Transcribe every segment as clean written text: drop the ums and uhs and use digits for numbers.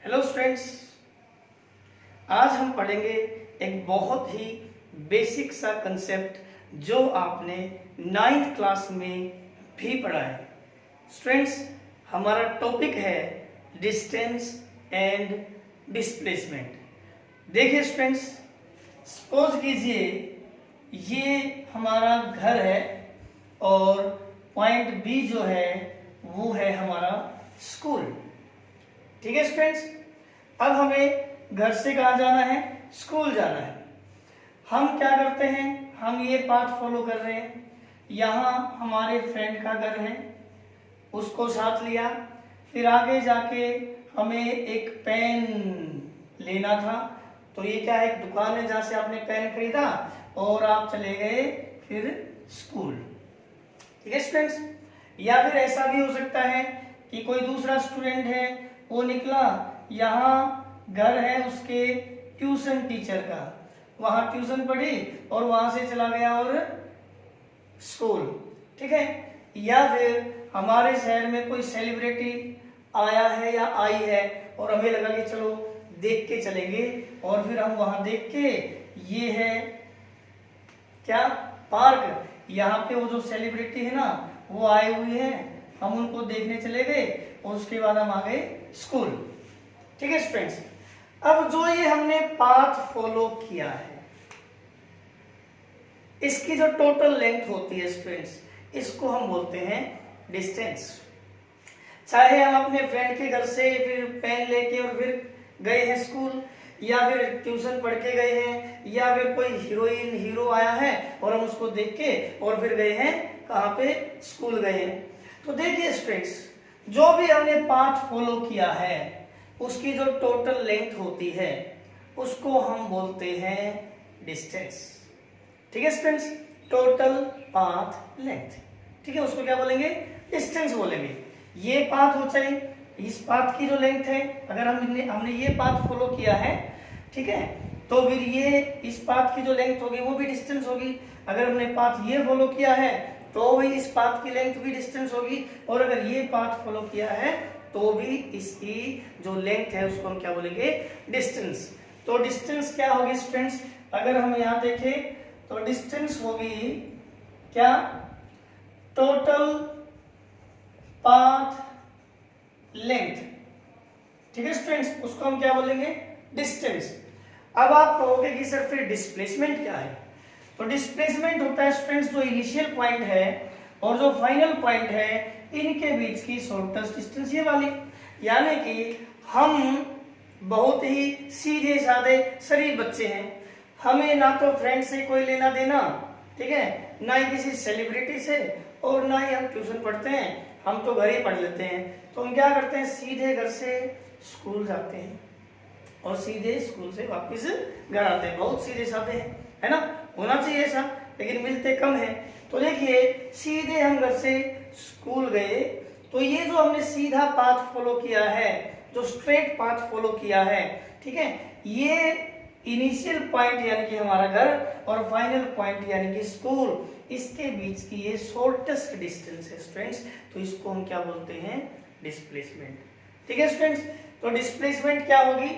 Hello students, आज हम पढ़ेंगे एक बहुत ही बेसिक सा कंसेप्ट जो आपने 9th क्लास में भी पढ़ा है। स्टूडेंट्स, हमारा टॉपिक है डिस्टेंस एंड डिस्प्लेसमेंट। देखिए स्टूडेंट्स, सपोज कीजिए ये हमारा घर है और पॉइंट बी जो है वो है हमारा स्कूल। ठीक है स्टूडेंट्स, अब हमें घर से कहाँ जाना है? स्कूल जाना है। हम क्या करते हैं, हम ये पाथ फॉलो कर रहे हैं। यहाँ हमारे फ्रेंड का घर है, उसको साथ लिया। फिर आगे जाके हमें एक पेन लेना था, तो ये क्या है, एक दुकान है जहाँ से आपने पेन खरीदा और आप चले गए फिर स्कूल। ठीक है स्टूडेंट्स, या फिर ऐसा भी हो सकता है कि कोई दूसरा स्टूडेंट है, वो निकला, यहाँ घर है उसके ट्यूशन टीचर का, वहां ट्यूशन पढ़ी और वहां से चला गया और स्कूल। ठीक है, या फिर हमारे शहर में कोई सेलिब्रिटी आया है या आई है और हमें लगा कि चलो देख के चलेंगे, और फिर हम वहां देख के, ये है क्या, पार्क, यहाँ पे वो जो सेलिब्रिटी है ना वो आए हुए हैं, हम उनको देखने चले गए और उसके बाद हम आ गए स्कूल। ठीक है स्टूडेंट्स, अब जो ये हमने पाथ फॉलो किया है, इसकी जो टोटल लेंथ होती है स्टूडेंट्स, इसको हम बोलते हैं डिस्टेंस। चाहे हम अपने फ्रेंड के घर से फिर पेन लेके और फिर गए हैं स्कूल, या फिर ट्यूशन पढ़ के गए हैं, या फिर कोई हीरोइन हीरो आया है और हम उसको देख के और फिर गए हैं कहाँ पे, स्कूल गए हैं। तो देखिए स्टूडेंट्स, जो भी हमने पाथ फॉलो किया है उसकी जो टोटल लेंथ होती है उसको हम बोलते हैं डिस्टेंस। ठीक है स्टूडेंट्स, टोटल पाथ लेंथ, ठीक है, उसको क्या बोलेंगे, डिस्टेंस बोलेंगे। ये पाथ हो चाहे इस पाथ की जो लेंथ है, अगर हमने ये पाथ फॉलो किया है, ठीक है, तो फिर ये इस पाथ की जो लेंथ होगी वो भी डिस्टेंस होगी। अगर हमने पाथ ये फॉलो किया है तो भी इस पाथ की लेंथ भी डिस्टेंस होगी, और अगर ये पाथ फॉलो किया है तो भी इसकी जो लेंथ है उसको हम क्या बोलेंगे, डिस्टेंस। तो डिस्टेंस क्या होगी स्टूडेंट्स, अगर हम यहाँ देखें तो डिस्टेंस होगी क्या, टोटल पाथ लेंथ। ठीक है स्टूडेंट्स, उसको हम क्या बोलेंगे, डिस्टेंस। अब आप कहोगे कि सर फिर डिस्प्लेसमेंट क्या है? तो डिस्प्लेसमेंट होता है स्टूडेंट्स जो इनिशियल पॉइंट है और जो फाइनल पॉइंट है इनके बीच की शॉर्टेस्ट डिस्टेंस, ये वाली। यानी कि हम बहुत ही सीधे साधे शरीफ बच्चे हैं, हमें ना तो फ्रेंड से कोई लेना देना, ठीक है, ना ही किसी सेलिब्रिटी से, और ना ही हम ट्यूशन पढ़ते हैं, हम तो घर ही पढ़ लेते हैं। तो हम क्या करते हैं, सीधे घर से स्कूल जाते हैं और सीधे स्कूल से वापस घर आते हैं। बहुत सीधे साधे हैं, है ना, होना चाहिए ऐसा, लेकिन मिलते कम है। तो देखिए, सीधे हम घर से स्कूल गए, तो ये जो हमने सीधा पाथ फॉलो किया है, जो स्ट्रेट पाथ फॉलो किया है, ठीक है, ये इनिशियल पॉइंट यानी कि हमारा घर और फाइनल पॉइंट यानी कि स्कूल, इसके बीच की ये शॉर्टेस्ट डिस्टेंस है स्टूडेंट्स। तो इसको हम क्या बोलते हैं, डिस्प्लेसमेंट। ठीक है स्टूडेंट्स, तो डिस्प्लेसमेंट क्या होगी,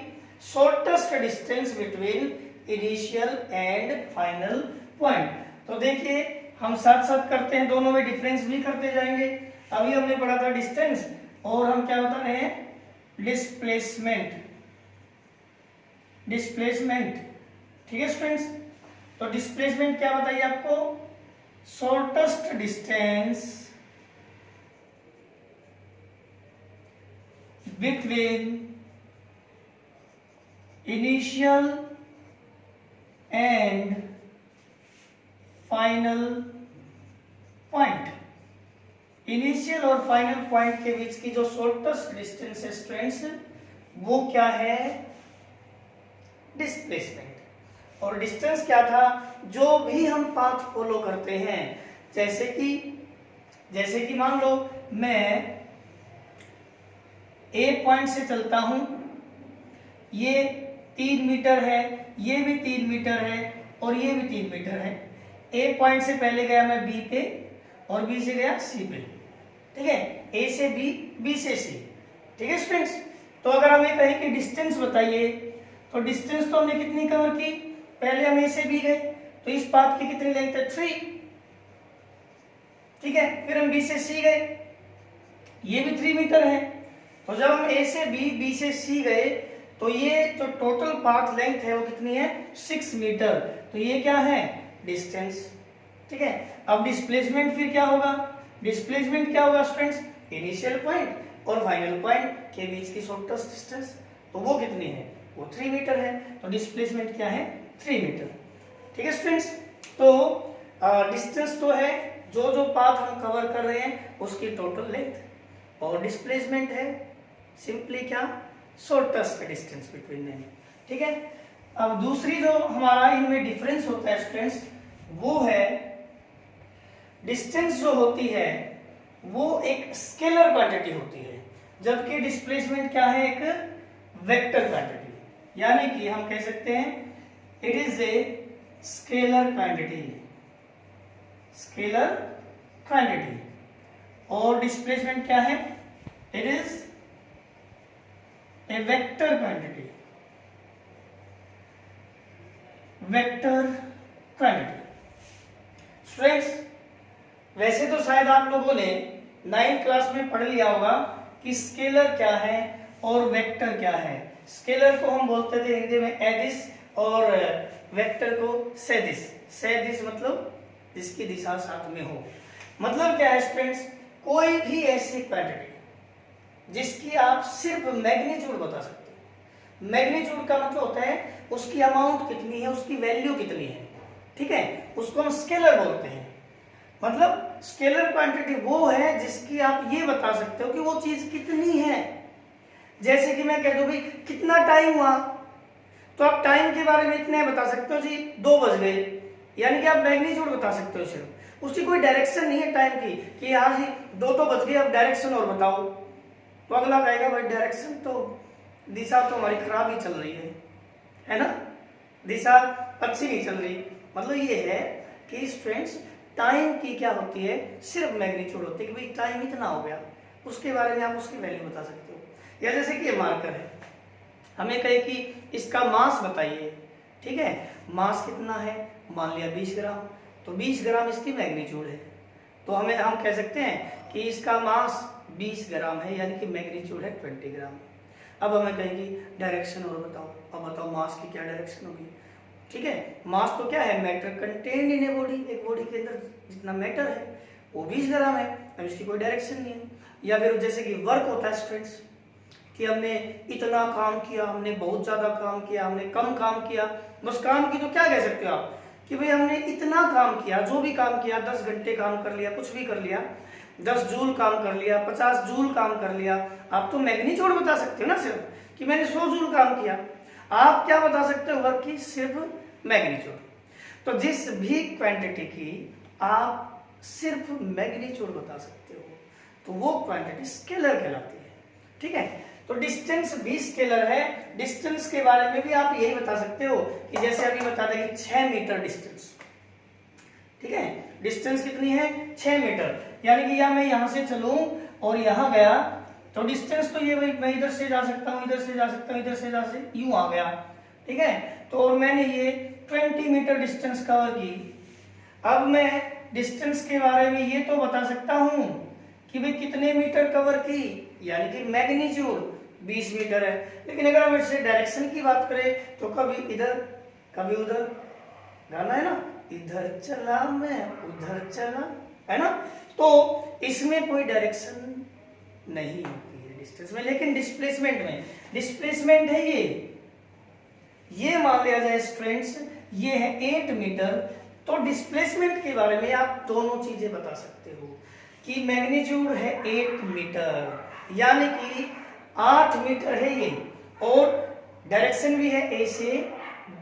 shortest distance between initial and final point. तो देखिए, हम साथ साथ करते हैं, दोनों में डिफरेंस भी करते जाएंगे। अभी हमने पढ़ा था डिस्टेंस, और हम क्या बता रहे हैं, डिस्प्लेसमेंट। डिस्प्लेसमेंट, ठीक है स्टूडेंट्स, तो डिस्प्लेसमेंट क्या बताइए आपको, shortest distance between initial and final point. Initial और फाइनल पॉइंट के बीच की जो शॉर्टेस्ट डिस्टेंस है स्टूडेंट्स, वो क्या है, डिस्प्लेसमेंट। और डिस्टेंस क्या था, जो भी हम पाथ फॉलो करते हैं, जैसे कि मान लो मैं ए पॉइंट से चलता हूं, ये 3 मीटर है, ये भी 3 मीटर है और ये भी 3 मीटर है। ए पॉइंट से पहले गया मैं बी पे और बी से गया सी पे, ठीक है, ए से बी, बी से सी। ठीक है स्टूडेंट्स, तो अगर हमें कहें कि डिस्टेंस बताइए, तो डिस्टेंस तो हमने कितनी कवर की, पहले हम ए से बी गए, तो इस पाथ की कितनी लेंथ है 3, ठीक है। फिर हम बी से सी गए, ये भी 3 मीटर है। तो जब हम ए से बी, बी से सी गए, तो ये जो टोटल पाथ लेंथ है वो कितनी है 6 मीटर। तो ये क्या है डिस्टेंस, ठीक है। अब डिस्प्लेसमेंट फिर क्या होगा, डिस्प्लेसमेंट क्या होगा स्टूडेंट्स, इनिशियल पॉइंट और फाइनल पॉइंट के बीच की शॉर्टेस्ट डिस्टेंस, तो वो कितनी है, वो 3 मीटर है। तो डिस्प्लेसमेंट क्या है 3 मीटर, ठीक है स्टूडेंट्स। तो डिस्टेंस तो है जो जो पाथ हम कवर कर रहे हैं उसकी टोटल लेंथ, और डिस्प्लेसमेंट है सिंपली क्या, शॉर्टेस्ट डिस्टेंस बिटवीन देम, ठीक है। अब दूसरी जो हमारा इनमें डिफरेंस होता है स्टूडेंट्स, वो है डिस्टेंस जो होती है वो एक स्केलर क्वांटिटी होती है, जबकि डिस्प्लेसमेंट क्या है एक वेक्टर क्वांटिटी, यानी कि हम कह सकते हैं it is a scalar quantity, scalar quantity. और डिस्प्लेसमेंट क्या है, it is a vector quantity, vector quantity. Students वैसे तो शायद आप लोगों ने 9th क्लास में पढ़ लिया होगा कि स्केलर क्या है और वेक्टर क्या है। स्केलर को हम बोलते थे हिंदी में एदिश और वेक्टर को सदिश। सदिश मतलब जिसकी दिशा साथ में हो। मतलब क्या है स्टूडेंट्स, कोई भी ऐसी क्वांटिटी जिसकी आप सिर्फ मैग्नीट्यूड बता सकते हो। मैग्नीट्यूड का मतलब होता है उसकी अमाउंट कितनी है, उसकी वैल्यू कितनी है, ठीक है, उसको हम स्केलर बोलते हैं। मतलब स्केलर क्वांटिटी वो है जिसकी आप ये बता सकते हो कि वो चीज कितनी है। जैसे कि मैं कह दूं भाई कितना टाइम हुआ, तो आप टाइम के बारे में इतने बता सकते हो जी 2 बज गए, यानी कि आप मैग्नीट्यूड बता सकते हो सिर्फ, उसकी कोई डायरेक्शन नहीं है टाइम की कि हाँ जी 2 तो बज गए, अब डायरेक्शन और बताओ। तो अगला कहेगा भाई डायरेक्शन तो, दिशा तो हमारी खराब ही चल रही है ना, दिशा अच्छी नहीं चल रही। मतलब ये है कि स्टूडेंट्स टाइम की क्या होती है, सिर्फ मैग्नीट्यूड होती है कि भाई टाइम इतना हो गया, उसके बारे में आप उसकी वैल्यू बता सकते हो। या जैसे कि ये मार्कर है, हमें कहे कि इसका मास बताइए, ठीक है, मास कितना है, मान लिया 20 ग्राम, तो 20 ग्राम इसकी मैग्नीट्यूड है, तो हम कह सकते हैं कि इसका मास 20 ग्राम है, यानी कि मैग्नीट्यूड है 20 ग्राम। अब हमें कहेंगे डायरेक्शन और बताओ, अब बताओ मास की क्या डायरेक्शन होगी, ठीक है। मास तो क्या है, matter contained in a body, एक बॉडी के अंदर जितना मैटर है वो 20 ग्राम है, अब इसकी कोई डायरेक्शन नहीं है। या फिर जैसे कि वर्क होता है स्टूडेंट्स, कि हमने इतना काम किया, हमने बहुत ज्यादा काम किया, हमने कम काम किया, बस काम की तो क्या कह सकते हो आप कि भाई हमने इतना काम किया, जो भी काम किया 10 घंटे काम कर लिया, कुछ भी कर लिया, 10 जूल काम कर लिया, 50 जूल काम कर लिया। आप तो मैग्नीट्यूड बता सकते हो ना सिर्फ कि मैंने 100 जूल काम किया, आप क्या बता सकते हो वर्क की, सिर्फ मैग्नीट्यूड। तो जिस भी क्वांटिटी की आप सिर्फ मैग्नीट्यूड बता सकते हो तो वो क्वांटिटी स्केलर कहलाती है, ठीक है। तो डिस्टेंस भी स्केलर है। डिस्टेंस के बारे में भी आप यही बता सकते हो कि जैसे अभी बता दें कि 6 मीटर डिस्टेंस, ठीक है, डिस्टेंस कितनी है 6 मीटर, यानी कि या मैं यहां से चलूं और यहां गया तो डिस्टेंस तो ये भाई मैं इधर से जा सकता हूं, इधर से जा सकता हूं, इधर से जा सकता हूं, यूं आ गया, ठीक है। तो और मैंने ये 20 मीटर डिस्टेंस कवर की। अब मैं डिस्टेंस के बारे में ये तो बता सकता हूं कि भाई कितने मीटर कवर की, यानी कि मैग्नीट्यूड 20 मीटर है। लेकिन अगर हम इससे डायरेक्शन की बात करें तो कभी इधर कभी उधर, गाना है ना, इधर चला मैं उधर चला, है ना। तो इसमें कोई डायरेक्शन नहीं होती है डिस्टेंस में। लेकिन डिस्प्लेसमेंट में, डिस्प्लेसमेंट है ये मान लिया जाए स्टूडेंट्स ये है 8 मीटर, तो डिस्प्लेसमेंट के बारे में आप दोनों चीजें बता सकते हो कि मैग्नीट्यूड है 8 मीटर, यानी कि 8 मीटर है ये, और डायरेक्शन भी है ए से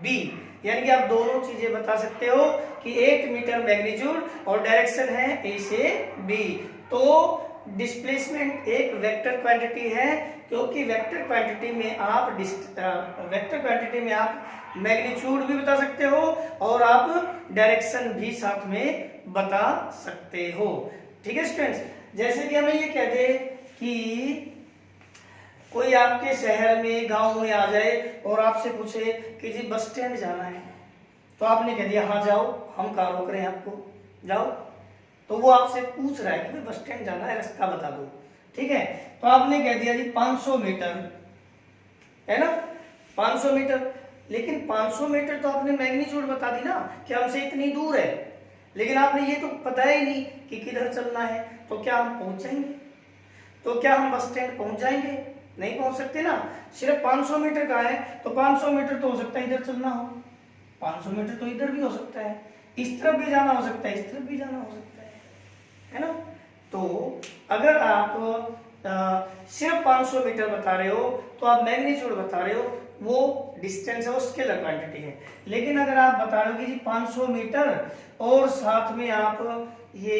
बी, यानी कि आप दोनों चीजें बता सकते हो कि 8 मीटर मैग्नीट्यूड और डायरेक्शन है ए से बी। तो डिस्प्लेसमेंट एक वेक्टर क्वांटिटी है, क्योंकि वेक्टर क्वांटिटी में आप मैग्नीट्यूड भी बता सकते हो और आप डायरेक्शन भी साथ में बता सकते हो, ठीक है स्टूडेंट्स। जैसे कि हमें ये कहते कि कोई आपके शहर में गांव में आ जाए और आपसे पूछे कि जी बस स्टैंड जाना है, तो आपने कह दिया हाँ जाओ, हम कहाँ रोक रहे हैं आपको, जाओ। तो वो आपसे पूछ रहा है कि भाई बस स्टैंड जाना है, रास्ता बता दो, ठीक है। तो आपने कह दिया जी 500 मीटर, है ना, 500 मीटर। लेकिन 500 मीटर तो आपने मैग्नीट्यूड बता दी ना कि हमसे इतनी दूर है, लेकिन आपने ये तो पता ही नहीं कि किधर चलना है। तो क्या हम पहुंच जाएंगे? तो क्या हम बस स्टैंड पहुंच जाएंगे? नहीं पहुंच सकते ना। सिर्फ 500 मीटर का है तो 500 मीटर तो हो सकता है इधर चलना हो, 500 मीटर तो इधर भी हो सकता है, इस तरफ भी जाना हो सकता है, इस तरफ भी जाना हो सकता है ना। तो अगर आप सिर्फ 500 मीटर बता रहे हो तो आप मैग्नीट्यूड बता रहे हो, वो डिस्टेंस है, वो स्केलर क्वांटिटी है। लेकिन अगर आप बता रहे हो कि जी 500 मीटर और साथ में आप ये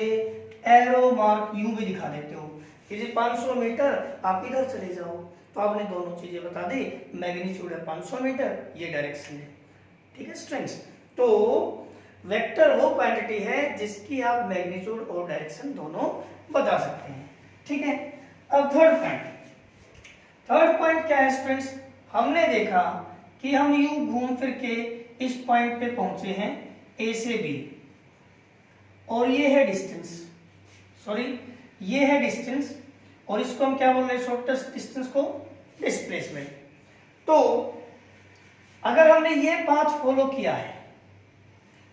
एरो मार्क यूं भी दिखा देते हो कि जी 500 मीटर आप इधर चले जाओ, तो आपने दोनों चीजें बता दी, मैग्नीट्यूड है 500 मीटर, ये डायरेक्शन है, ठीक है स्टूडेंट्स। तो वेक्टर वो क्वांटिटी है जिसकी आप मैग्नीट्यूड और डायरेक्शन दोनों बता सकते हैं, ठीक है। अब थर्ड पॉइंट क्या है स्टूडेंट्स? हमने देखा कि हम यूं घूम फिर के इस पॉइंट पे पहुंचे हैं ए से बी, और ये है डिस्टेंस, ये है डिस्टेंस, और इसको हम क्या बोल रहे हैं? शॉर्टेस्ट डिस्टेंस को डिस्प्लेसमेंट। तो अगर हमने ये पाथ फॉलो किया है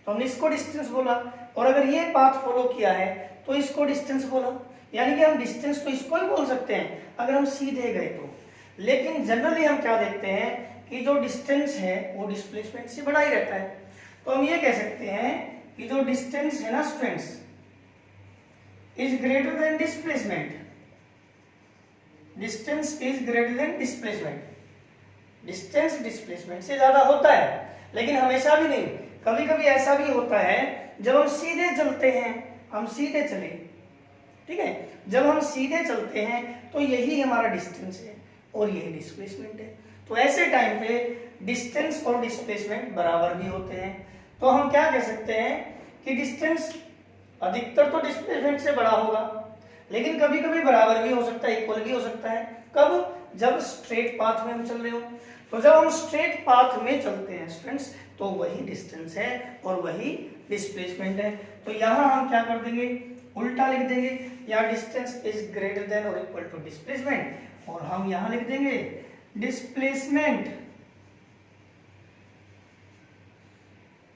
तो हमने इसको डिस्टेंस बोला, और अगर ये पाथ फॉलो किया है तो इसको डिस्टेंस बोला। यानी कि हम डिस्टेंस तो इसको ही बोल सकते हैं अगर हम सीधे गए तो। लेकिन जनरली हम क्या देखते हैं कि जो डिस्टेंस है वो डिस्प्लेसमेंट से बड़ा ही रहता है। तो हम ये कह सकते हैं कि जो डिस्टेंस है ना students is greater than displacement, distance is greater than displacement. Distance displacement से ज्यादा होता है, लेकिन हमेशा भी नहीं। कभी कभी ऐसा भी होता है जब हम सीधे चलते हैं, हम सीधे चले, ठीक है, जब हम सीधे चलते हैं तो यही हमारा डिस्टेंस है और यही डिस्प्लेसमेंट है। तो ऐसे टाइम पे डिस्टेंस और डिस्प्लेसमेंट बराबर भी होते हैं। तो हम क्या कह सकते हैं कि डिस्टेंस अधिकतर तो डिस्प्लेसमेंट से बड़ा होगा, लेकिन कभी कभी बराबर भी हो सकता है, इक्वल भी हो सकता है। कब? जब स्ट्रेट पाथ में हम चल रहे हो। तो जब हम स्ट्रेट पाथ में चलते हैं स्टूडेंट्स तो वही डिस्टेंस है और वही डिस्प्लेसमेंट है। तो यहां हम क्या कर देंगे? उल्टा लिख देंगे, या डिस्टेंस इज ग्रेटर देन और इक्वल टू डिस्प्लेसमेंट, और हम यहां लिख देंगे डिस्प्लेसमेंट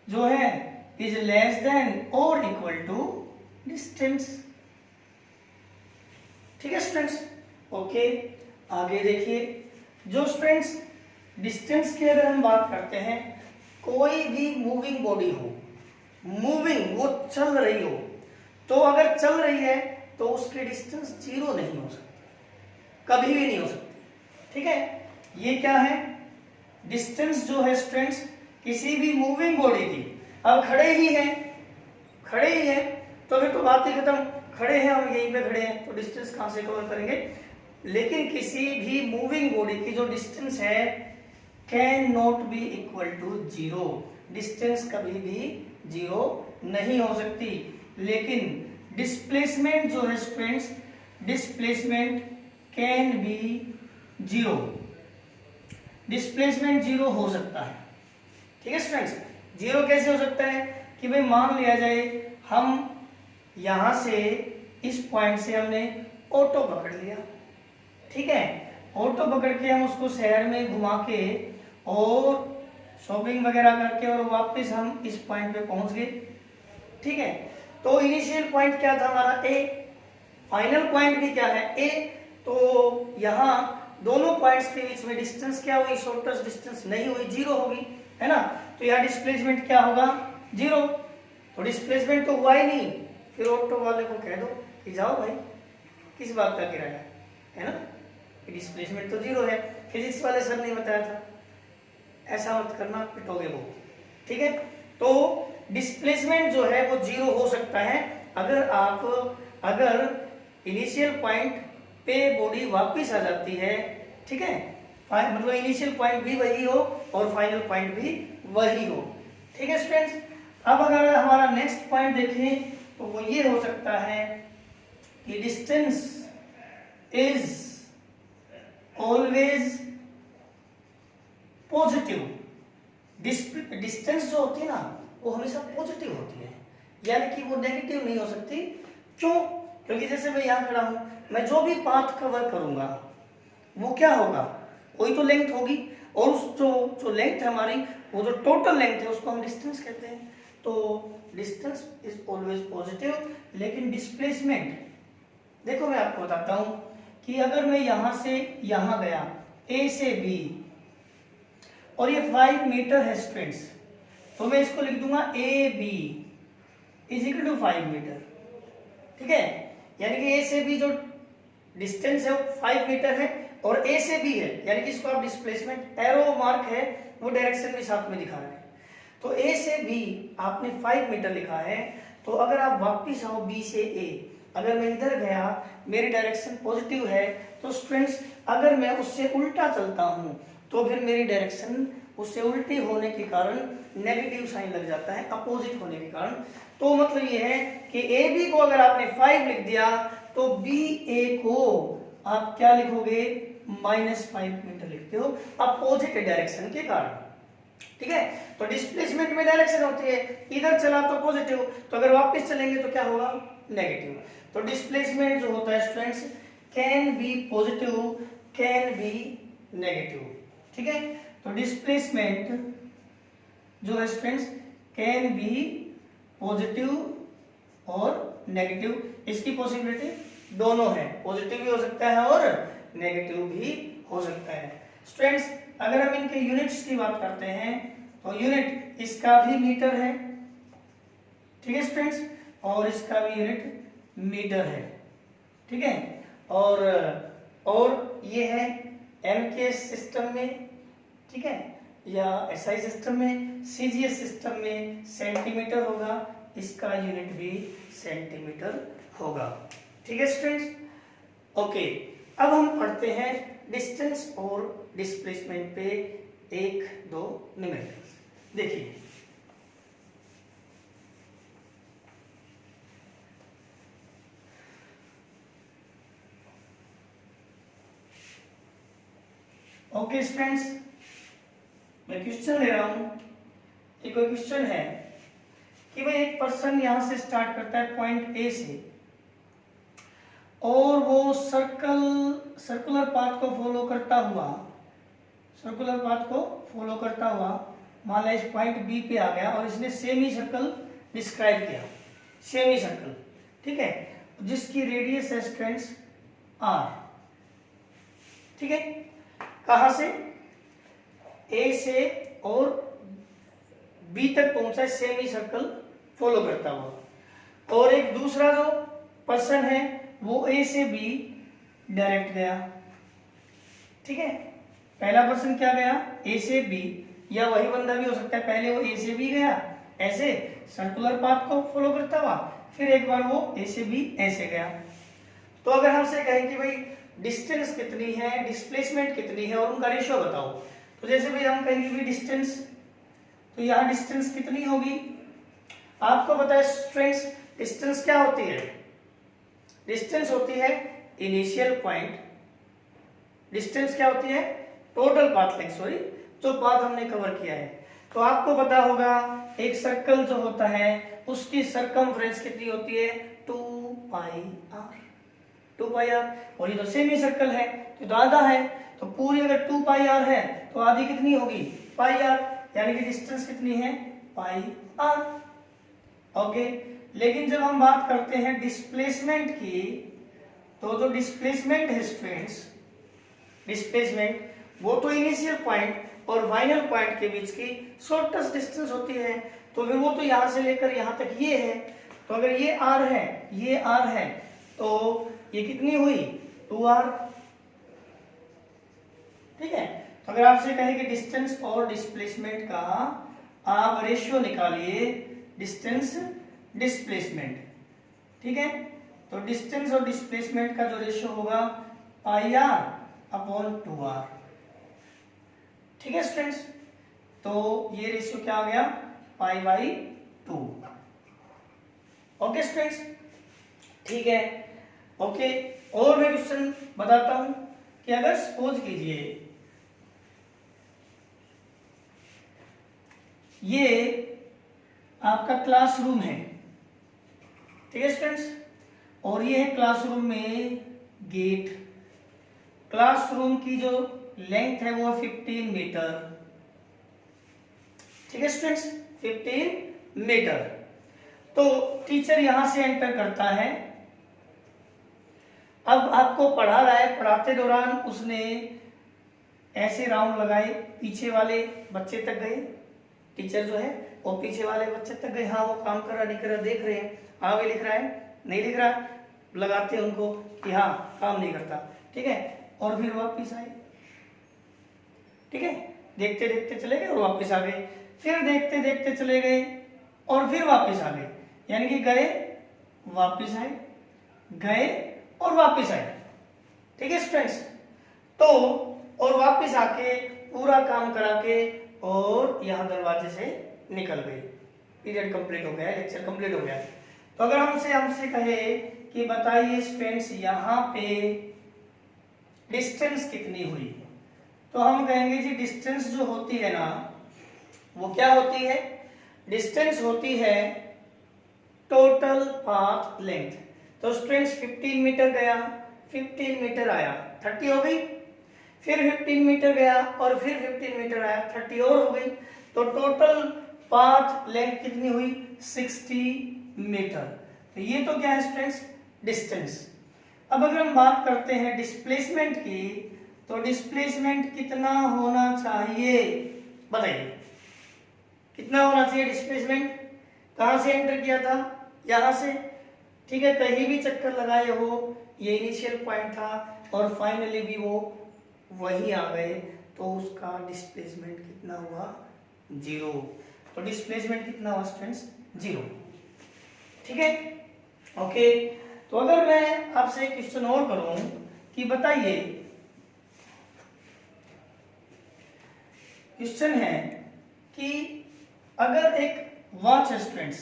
जो है इज लेस देन और इक्वल टू डिस्टेंस, ठीक है स्टूडेंट्स। ओके, आगे देखिए, जो स्टूडेंट्स डिस्टेंस की अगर हम बात करते हैं, कोई भी मूविंग बॉडी हो, मूविंग वो चल रही हो, तो अगर चल रही है तो उसकी डिस्टेंस जीरो नहीं हो सकती, कभी भी नहीं हो सकती, ठीक है। ये क्या है? डिस्टेंस जो है स्टूडेंट्स किसी भी मूविंग बॉडी की, अब खड़े ही हैं तो फिर तो बात ही खत्म, खड़े हैं हम यहीं पे खड़े हैं तो डिस्टेंस कहां से कवर करेंगे। लेकिन किसी भी मूविंग बॉडी की जो डिस्टेंस है can not be equal to zero, distance कभी भी जीरो नहीं हो सकती। लेकिन डिस्प्लेसमेंट जो है students, displacement can be zero, displacement zero हो सकता है, ठीक है स्टूडेंट्स। जीरो कैसे हो सकता है कि भाई मान लिया जाए हम यहां से इस पॉइंट से हमने ऑटो पकड़ लिया, ठीक है, ऑटो पकड़ के हम उसको शहर में घुमा के और शॉपिंग वगैरह करके और वापस हम इस पॉइंट पे पहुंच गए, ठीक है। तो इनिशियल पॉइंट क्या था हमारा? ए, फाइनल पॉइंट भी क्या है? ए। तो यहाँ दोनों पॉइंट्स के बीच में डिस्टेंस क्या हुई? शॉर्टेस्ट डिस्टेंस नहीं हुई, जीरो होगी, है ना। तो यहाँ डिस्प्लेसमेंट क्या होगा? जीरो। तो डिस्प्लेसमेंट तो हुआ ही नहीं, फिर ऑटो वाले को कह दो कि जाओ भाई, किस बात का किराया, है ना, डिस्प्लेसमेंट तो जीरो है। फिजिक्स वाले सर ने बताया था, ऐसा मत करना, पिटोगे वो, ठीक है। तो डिस्प्लेसमेंट जो है वो जीरो हो सकता है अगर इनिशियल पॉइंट पे बॉडी वापस आ जाती है, ठीक है, मतलब इनिशियल पॉइंट भी वही हो और फाइनल पॉइंट भी वही हो, ठीक है स्टूडेंट्स। अब अगर हमारा नेक्स्ट पॉइंट देखें तो वो ये हो सकता है कि डिस्टेंस इज ऑलवेज डिस्टेंस जो होती है ना वो हमेशा पॉजिटिव होती है, यानी कि वो नेगेटिव नहीं हो सकती। क्यों? क्योंकि जैसे मैं यहाँ खड़ा हूँ, मैं जो भी पाथ कवर करूँगा वो क्या होगा, कोई तो लेंथ होगी, और उस जो लेंथ है हमारी, वो जो टोटल लेंथ है उसको हम डिस्टेंस कहते हैं। तो डिस्टेंस इज ऑलवेज पॉजिटिव। लेकिन डिस्प्लेसमेंट, देखो मैं आपको बताता हूँ कि अगर मैं यहाँ से यहाँ गया ए से बी और ये 5 मीटर है स्टूडेंट्स, तो मैं इसको लिख दूंगा A B is equal to 5 metre. ठीक है, यानी कि ए से बी जो डिस्टेंस है वो 5 मीटर है और ए से बी है, यानी कि इसको आप डिस्प्लेसमेंट एरो मार्क है वो डायरेक्शन भी साथ में दिखा रहे हैं। तो ए से बी आपने 5 मीटर लिखा है, तो अगर आप वापिस आओ बी से ए, अगर मैं इधर गया, मेरी डायरेक्शन पॉजिटिव है, तो स्टूडेंट्स अगर मैं उससे उल्टा चलता हूं तो फिर मेरी डायरेक्शन उससे उल्टी होने के कारण नेगेटिव साइन लग जाता है, अपोजिट होने के कारण। तो मतलब ये है कि ए बी को अगर आपने 5 लिख दिया तो बी ए को आप क्या लिखोगे, -5 मीटर लिखते हो, अपोजिट डायरेक्शन के कारण। ठीक है, तो डिस्प्लेसमेंट में डायरेक्शन होती है, इधर चला तो पॉजिटिव, तो अगर वापस चलेंगे तो क्या होगा, नेगेटिव। तो डिस्प्लेसमेंट जो होता है students can be positive, can be negative. ठीक है, तो डिस्प्लेसमेंट जो है स्टूडेंट्स कैन बी पॉजिटिव और नेगेटिव, इसकी पॉसिबिलिटी दोनों है, पॉजिटिव भी हो सकता है और नेगेटिव भी हो सकता है। स्टूडेंट्स अगर हम इनके यूनिट्स की बात करते हैं तो यूनिट इसका भी मीटर है, ठीक है स्टूडेंट्स, और इसका भी यूनिट मीटर है। ठीक है, और ये है एमकेएस सिस्टम में, ठीक है, या एसआई सिस्टम में, सीजीएस सिस्टम में सेंटीमीटर होगा, इसका यूनिट भी सेंटीमीटर होगा। ठीक है स्टूडेंट्स, ओके। अब हम पढ़ते हैं डिस्टेंस और डिस्प्लेसमेंट पे 1-2 न्यूमेरिकल्स। देखिए ओके स्टूडेंट्स, मैं क्वेश्चन ले रहा हूं। एक कोई क्वेश्चन है कि भाई एक पर्सन यहां से स्टार्ट करता है पॉइंट ए से और वो सर्कुलर पाथ को फॉलो करता हुआ मान लो इस पॉइंट बी पे आ गया और इसने सेमी सर्कल डिस्क्राइब किया, सेमी सर्कल, ठीक है, जिसकी रेडियस है स्टूडेंट्स आर। ठीक है, कहां से, ए से और बी तक पहुंचा सेमी सर्कल फॉलो करता हुआ, और एक दूसरा जो पर्सन है वो ए से बी डायरेक्ट गया। ठीक है, पहला पर्सन क्या गया, ए से बी, या वही बंदा भी हो सकता है, पहले वो ए से बी गया ऐसे सर्कुलर पाथ को फॉलो करता हुआ, फिर एक बार वो ए से बी ऐसे गया। तो अगर हमसे कहें कि भाई डिस्टेंस कितनी है, डिस्प्लेसमेंट कितनी है और उनका रेशियो बताओ, तो जैसे भाई हम कहेंगे भी डिस्टेंस, तो यहाँ डिस्टेंस कितनी होगी, आपको पता है स्टूडेंट्स डिस्टेंस क्या होती है, डिस्टेंस होती है इनिशियल पॉइंट, डिस्टेंस क्या होती है, टोटल पाथ लेंथ, सॉरी, जो पाथ हमने कवर किया है। तो आपको पता होगा एक सर्कल जो होता है उसकी सरकमफ्रेंस कितनी होती है, 2πr, 2πr, और ये तो सेमी सर्कल है तो आधा है, तो पूरी अगर 2πr है तो आधी कितनी होगी, πr, यानी कि डिस्टेंस कितनी है, πr। ओके, लेकिन जब हम बात करते हैं डिस्प्लेसमेंट की, तो जो डिस्प्लेसमेंट है स्टूडेंट्स, डिस्प्लेसमेंट वो तो इनिशियल पॉइंट और फाइनल पॉइंट के बीच की शॉर्टेस्ट डिस्टेंस होती है, तो फिर वो तो यहां से लेकर यहां तक ये है, तो अगर ये r है, ये r है, तो ये कितनी हुई, 2r। ठीक है, तो अगर आपसे कहें कि डिस्टेंस और डिस्प्लेसमेंट का आप रेशियो निकालिए, डिस्टेंस डिस्प्लेसमेंट, ठीक है, तो डिस्टेंस और डिस्प्लेसमेंट का जो रेशियो होगा πr/2r। ठीक है स्टूडेंट्स, तो ये रेशियो क्या आ गया, π/2। ओके स्टूडेंट्स, ठीक है, ओके। और मैं क्वेश्चन बताता हूं कि अगर सपोज कीजिए ये आपका क्लासरूम है, ठीक है स्टूडेंट्स, और ये है क्लासरूम में गेट। क्लासरूम की जो लेंथ है वो 15 मीटर, ठीक है स्टूडेंट्स, 15 मीटर। तो टीचर यहां से एंटर करता है। अब आपको पढ़ा रहा है, पढ़ाते दौरान उसने ऐसे राउंड लगाए, पीछे वाले बच्चे तक गए, टीचर जो है वो पीछे वाले बच्चे तक गए, हाँ वो काम कर रहा नहीं कर रहा देख रहे हैं, आगे लिख रहा है नहीं लिख रहा, लगाते हैं उनको कि हाँ काम नहीं करता, ठीक है, और फिर वापिस आए, ठीक है, देखते देखते चले गए और वापस आ गए, फिर देखते देखते चले गए और फिर वापस आ गए, यानी कि गए वापस आए, गए और वापस आए, ठीक है स्टूडेंट्स। तो और वापस आके पूरा काम करा के और यहां दरवाजे से निकल गए, पीरियड कंप्लीट हो गया, लेक्चर कंप्लीट हो गया। तो अगर हमसे कहे कि बताइए स्टूडेंट्स यहाँ पे डिस्टेंस कितनी हुई, तो हम कहेंगे जी डिस्टेंस जो होती है ना वो क्या होती है, डिस्टेंस होती है टोटल पाथ लेंथ। तो स्टूडेंट्स 15 मीटर गया, 15 मीटर आया, 30 हो गई, फिर 15 मीटर गया और फिर 15 मीटर आया, 30 और हो गई, तो टोटल पाथ लेंथ कितनी हुई, 60 मीटर। तो ये तो क्या है स्टूडेंट्स, डिस्टेंस। अब अगर हम बात करते हैं डिस्प्लेसमेंट की, तो डिस्प्लेसमेंट कितना होना चाहिए, बताइए कितना होना चाहिए डिस्प्लेसमेंट। कहां से एंटर किया था, यहां से, ठीक है, कहीं भी चक्कर लगाए हो, ये इनिशियल पॉइंट था और फाइनली भी वो वही आ गए, तो उसका डिस्प्लेसमेंट कितना हुआ, 0। तो डिस्प्लेसमेंट कितना हुआ स्टूडेंट्स, 0, ठीक है, ओके। तो अगर मैं आपसे एक क्वेश्चन और करूं कि बताइए, क्वेश्चन है कि अगर एक वॉच है स्टूडेंट्स,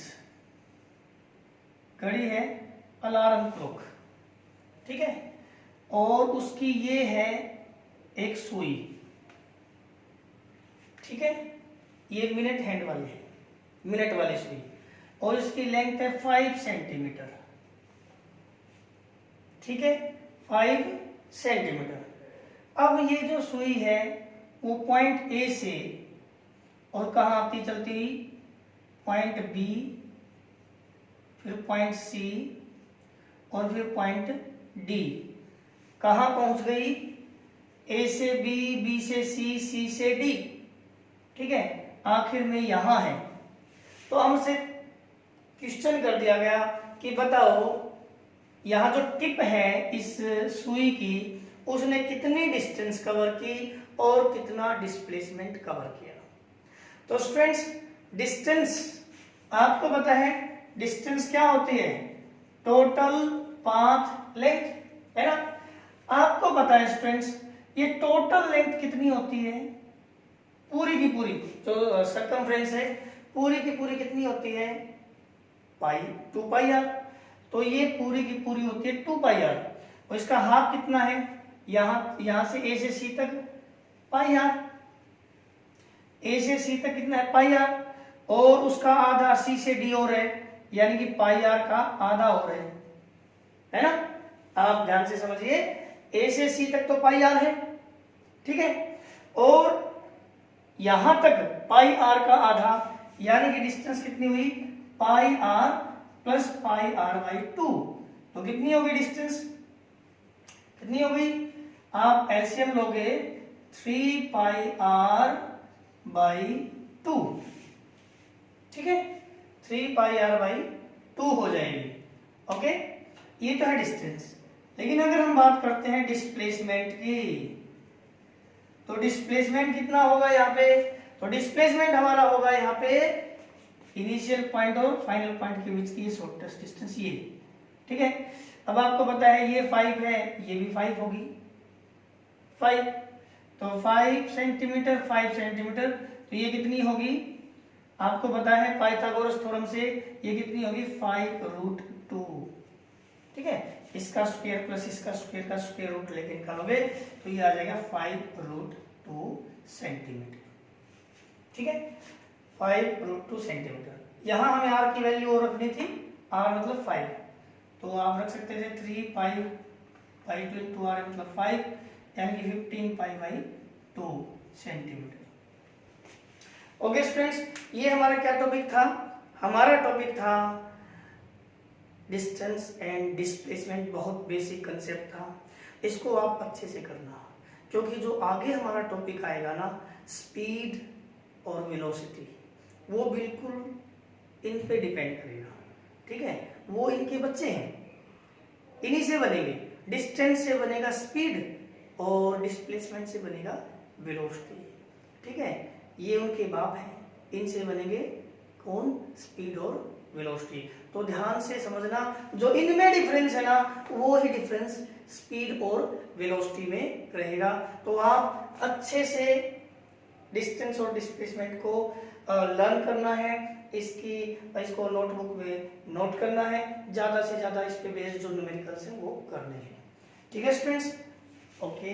घड़ी है, अलार्म क्लॉक, ठीक है, और उसकी ये है एक सुई, ठीक है, ये मिनट हैंड वाली है, मिनट वाली सुई, और इसकी लेंथ है 5 सेंटीमीटर, ठीक है, 5 सेंटीमीटर। अब ये जो सुई है वो पॉइंट ए से और कहाँ आती चलती हुई, पॉइंट बी, फिर पॉइंट सी और फिर पॉइंट डी, कहाँ पहुंच गई, ए से बी, बी से सी, सी से डी, ठीक है, आखिर में यहां है। तो हमसे क्वेश्चन कर दिया गया कि बताओ यहां जो टिप है इस सुई की, उसने कितनी डिस्टेंस कवर की और कितना डिस्प्लेसमेंट कवर किया। तो स्टूडेंट्स डिस्टेंस आपको पता है, डिस्टेंस क्या होती है, टोटल पाथ लेंथ, है ना। आपको पता है स्टूडेंट्स ये टोटल लेंथ कितनी होती है, पूरी की पूरी जो सर्कमफ्रेंस है पूरी की पूरी कितनी होती है, पाई, 2 पाई आर। तो ये पूरी की पूरी होती है 2 पाई आर, और इसका हाफ कितना है, यहां से ए से सी तक पाई आर, ए से सी तक कितना है, पाई आर, और उसका आधा सी से डी और है, यानी कि पाई आर का आधा और है ना। आप ध्यान से समझिए, ए से सी तक तो पाई आर है, ठीक है, और यहां तक पाई आर का आधा, यानी कि डिस्टेंस कितनी हुई, pi r plus pi r by 2। तो कितनी होगी डिस्टेंस, कितनी हो गई, आप एलसीएम लोगे 3 पाई आर बाई 2, ठीक है, 3 पाई आर बाई 2 हो जाएगी, ओके। ये तो है डिस्टेंस। लेकिन अगर हम बात करते हैं डिस्प्लेसमेंट की, तो डिस्प्लेसमेंट कितना होगा यहाँ पे, तो डिस्प्लेसमेंट हमारा होगा यहाँ पे इनिशियल पॉइंट और फाइनल पॉइंट के बीच की शॉर्टेस्ट डिस्टेंस ये, ठीक है। अब आपको पता है ये 5 है, ये भी 5 होगी, 5, तो 5 सेंटीमीटर 5 सेंटीमीटर, तो ये कितनी होगी, आपको पता है पाइथागोरस थ्योरम से ये कितनी होगी, 5√2, ठीक है। इसका स्क्वायर प्लस इसका स्क्वायर का स्क्वायर रूट लेके निकालोगे तो ये आ जाएगा 5√2 सेंटीमीटर, ठीक है, 5√2 सेंटीमीटर। यहाँ हमें r की वैल्यू और रखनी थी, r मतलब 5, तो आप रख सकते थे 3 पाई टू इंटू r मतलब 5, यानी 15 pi by 2 centimetre. Okay students, ये हमारा क्या टॉपिक था? हमारा टॉपिक था डिस्टेंस एंड डिस्प्लेसमेंट। बहुत बेसिक कंसेप्ट था, इसको आप अच्छे से करना, क्योंकि जो आगे हमारा टॉपिक आएगा ना, स्पीड और वेलोसिटी, वो बिल्कुल इन पे डिपेंड करेगा। ठीक है, वो इनके बच्चे हैं, इन्हीं से बनेंगे। डिस्टेंस से बनेगा स्पीड और डिस्प्लेसमेंट से बनेगा वेलोसिटी। ठीक है, ये उनके बाप हैं, इनसे बनेंगे कौन? स्पीड और वेलोसिटी। तो ध्यान से समझना, जो इनमें डिफरेंस है ना, वो ही डिफरेंस स्पीड और वेलोसिटी में रहेगा। तो आप अच्छे से डिस्टेंस और डिस्प्लेसमेंट को लर्न करना है, इसको नोटबुक में नोट करना है, ज़्यादा से ज़्यादा इस पे बेस्ड जो न्यूमेरिकल्स हैं वो करने हैं। ठीक है स्टूडेंट्स, ओके।